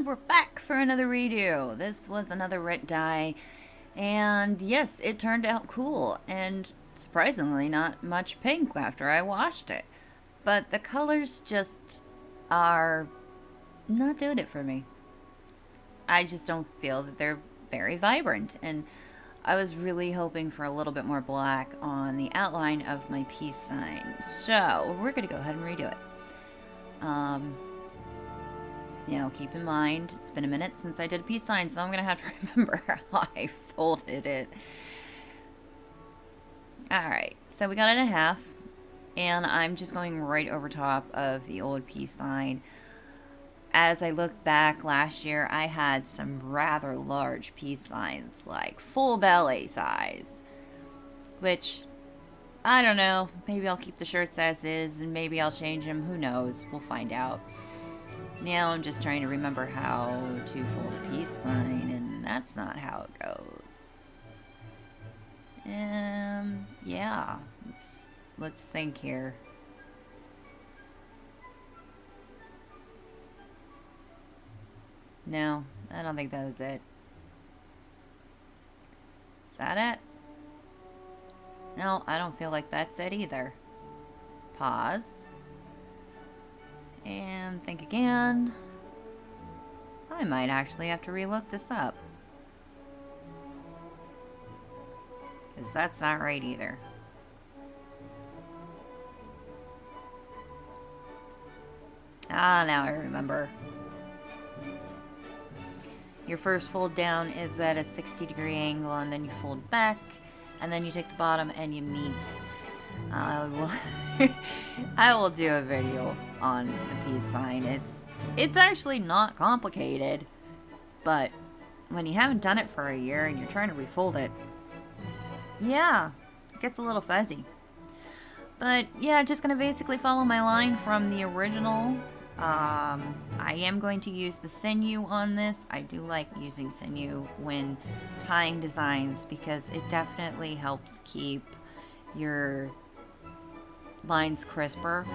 And we're back for another redo. This was another red dye, and yes, it turned out cool, and surprisingly not much pink after I washed it. But the colors just are not doing it for me. I just don't feel that they're very vibrant, and I was really hoping for a little bit more black on the outline of my peace sign. So we're gonna go ahead and redo it. Keep in mind, it's been a minute since I did a peace sign, so I'm going to have to remember how I folded it. Alright, so we got it in half, and I'm just going right over top of the old peace sign. As I look back last year, I had some rather large peace signs, like full belly size, which, I don't know, maybe I'll keep the shirts as is, and maybe I'll change them, who knows, we'll find out. Now I'm just trying to remember how to fold a peace sign, and that's not how it goes. Yeah, let's think here. No, I don't think that was it. Is that it? No, I don't feel like that's it either. Pause. And think again. I might actually have to relook this up, because that's not right either. Ah, now I remember. Your first fold down is at a 60-degree angle, and then you fold back, and then you take the bottom and you meet. I will do a video on the peace sign. It's actually not complicated, but when you haven't done it for a year and you're trying to refold it, yeah, it gets a little fuzzy. But yeah, just gonna basically follow my line from the original. I am going to use the sinew on this. I do like using sinew when tying designs because it definitely helps keep your lines crisper.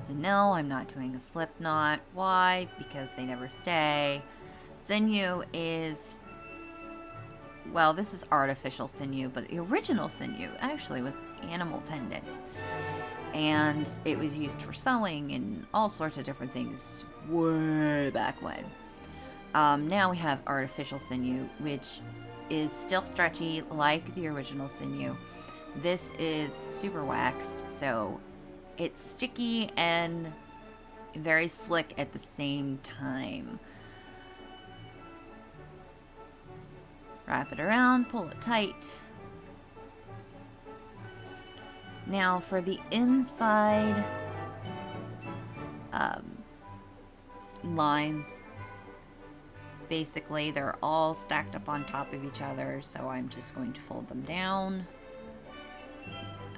And no, I'm not doing a slip knot. Why? Because they never stay. Sinew is, well, this is artificial sinew, but the original sinew actually was animal tendon. And it was used for sewing and all sorts of different things way back when. Now we have artificial sinew, which is still stretchy like the original sinew. This is super waxed, so it's sticky and very slick at the same time. Wrap it around, pull it tight. Now for the inside lines, basically they're all stacked up on top of each other, so I'm just going to fold them down.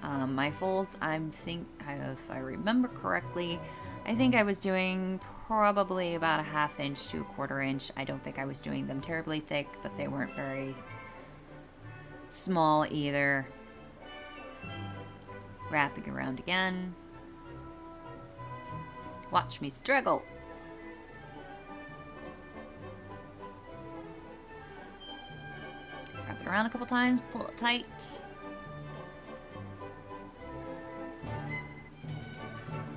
My folds, if I remember correctly, I think I was doing probably about a 1/2 inch to 1/4 inch. I don't think I was doing them terribly thick, but they weren't very small either. Wrapping around again. Watch me struggle. Wrap it around a couple times, pull it tight.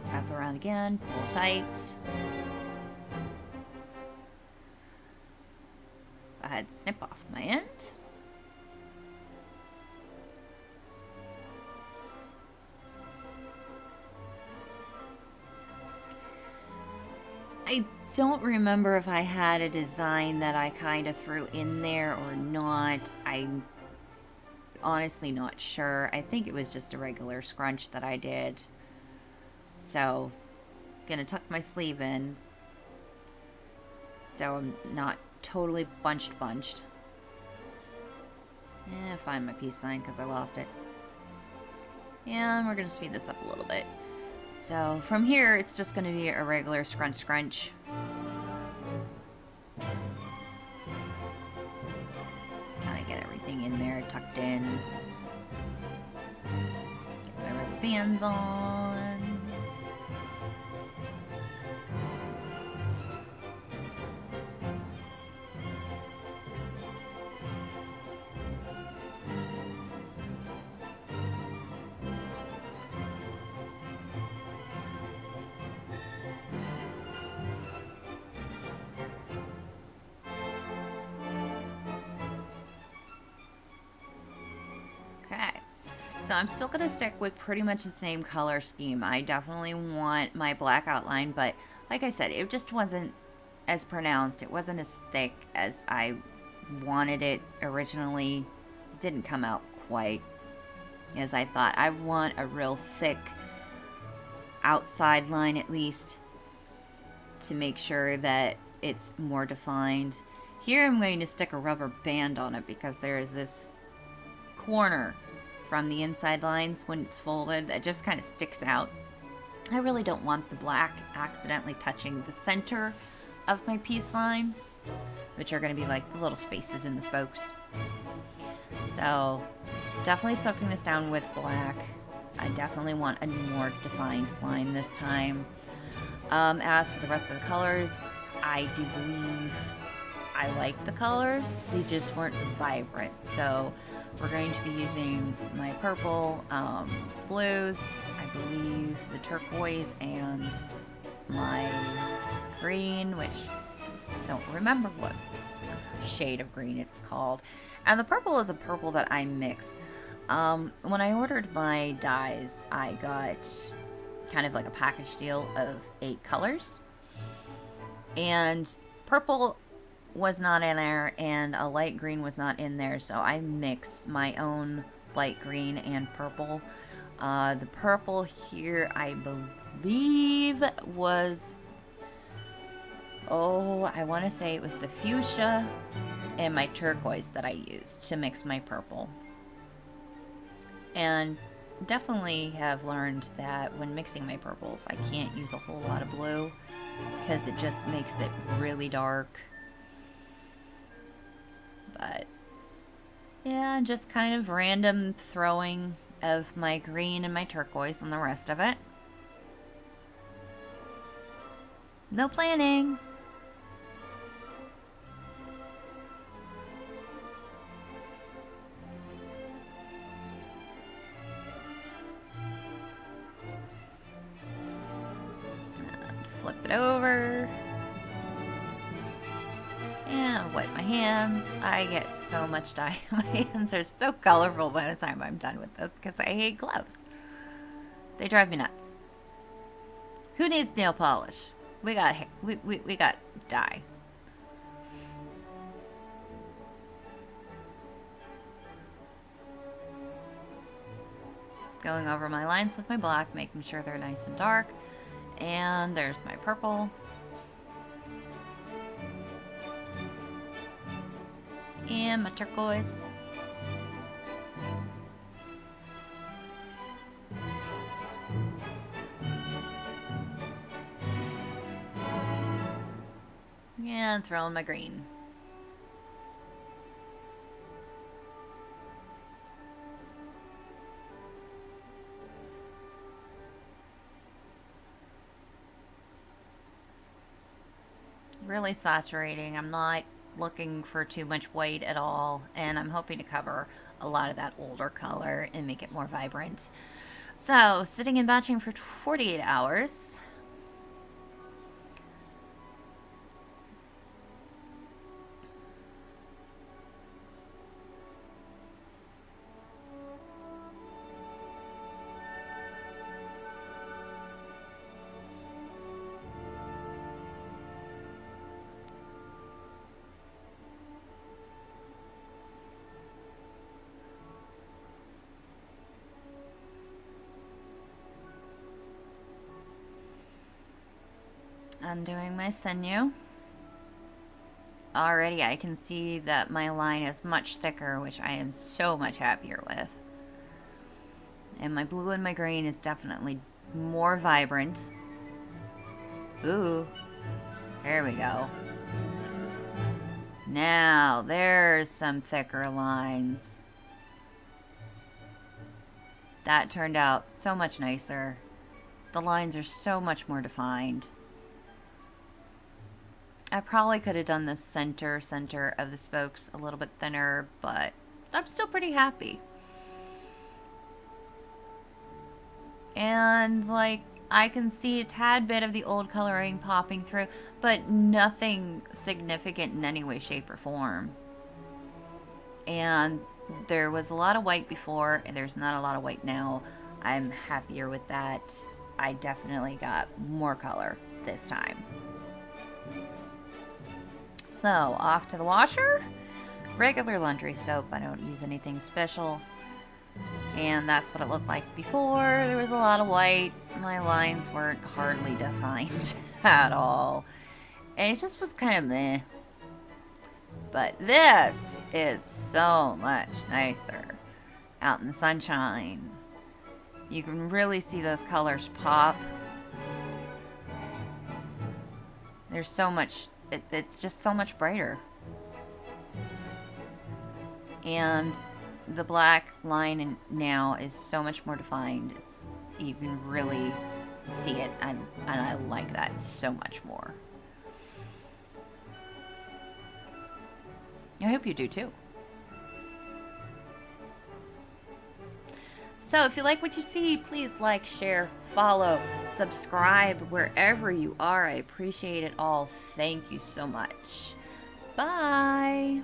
Wrap around again, pull tight. Go ahead, snip off my end. I don't remember if I had a design that I kind of threw in there or not. I'm honestly not sure. I think it was just a regular scrunch that I did. So, gonna tuck my sleeve in so I'm not totally bunched. Find my peace sign because I lost it. And we're gonna speed this up a little bit. So from here, it's just gonna be a regular scrunch. Kind of get everything in there, tucked in. Get my rubber bands on. So I'm still going to stick with pretty much the same color scheme. I definitely want my black outline, but like I said, it just wasn't as pronounced. It wasn't as thick as I wanted it originally. It didn't come out quite as I thought. I want a real thick outside line at least to make sure that it's more defined. Here I'm going to stick a rubber band on it because there is this corner from the inside lines when it's folded that just kind of sticks out. I really don't want the black accidentally touching the center of my piece line, which are going to be like the little spaces in the spokes. So definitely soaking this down with black. I definitely want a more defined line this time. As for the rest of the colors, I do believe I like the colors. They just weren't vibrant. So we're going to be using my purple, blues, I believe the turquoise, and my green, which I don't remember what shade of green it's called. And the purple is a purple that I mixed. When I ordered my dyes, I got kind of like a package deal of 8 colors. And purple was not in there and a light green was not in there, so I mixed my own light green and purple. The purple here I believe was, I want to say it was the fuchsia and my turquoise that I used to mix my purple. And definitely have learned that when mixing my purples I can't use a whole lot of blue because it just makes it really dark. But yeah, just kind of random throwing of my green and my turquoise and the rest of it. No planning. And flip it over. And wipe my hands. I get so much dye. My hands are so colorful by the time I'm done with this because I hate gloves. They drive me nuts. Who needs nail polish? We got dye. Going over my lines with my black, making sure they're nice and dark. And there's my purple. And my turquoise. And throw in my green. Really saturating. I'm not looking for too much white at all, and I'm hoping to cover a lot of that older color and make it more vibrant. So, sitting and batching for 48 hours. Undoing my sinew. Already I can see that my line is much thicker, which I am so much happier with. And my blue and my green is definitely more vibrant. Ooh, there we go. Now, there's some thicker lines. That turned out so much nicer. The lines are so much more defined. I probably could have done the center of the spokes a little bit thinner, but I'm still pretty happy. And like, I can see a tad bit of the old coloring popping through, but nothing significant in any way, shape, or form. And There was a lot of white before, and there's not a lot of white now. I'm happier with that. I definitely got more color this time. So, off to the washer. Regular laundry soap. I don't use anything special. And that's what it looked like before. There was a lot of white. My lines weren't hardly defined at all. And it just was kind of meh. But this is so much nicer out in the sunshine. You can really see those colors pop. There's so much, it's just so much brighter. And the black line now is so much more defined. You can really see it, and I like that so much more. I hope you do too. So if you like what you see, please like, share, follow, subscribe wherever you are. I appreciate it all. Thank you so much. Bye.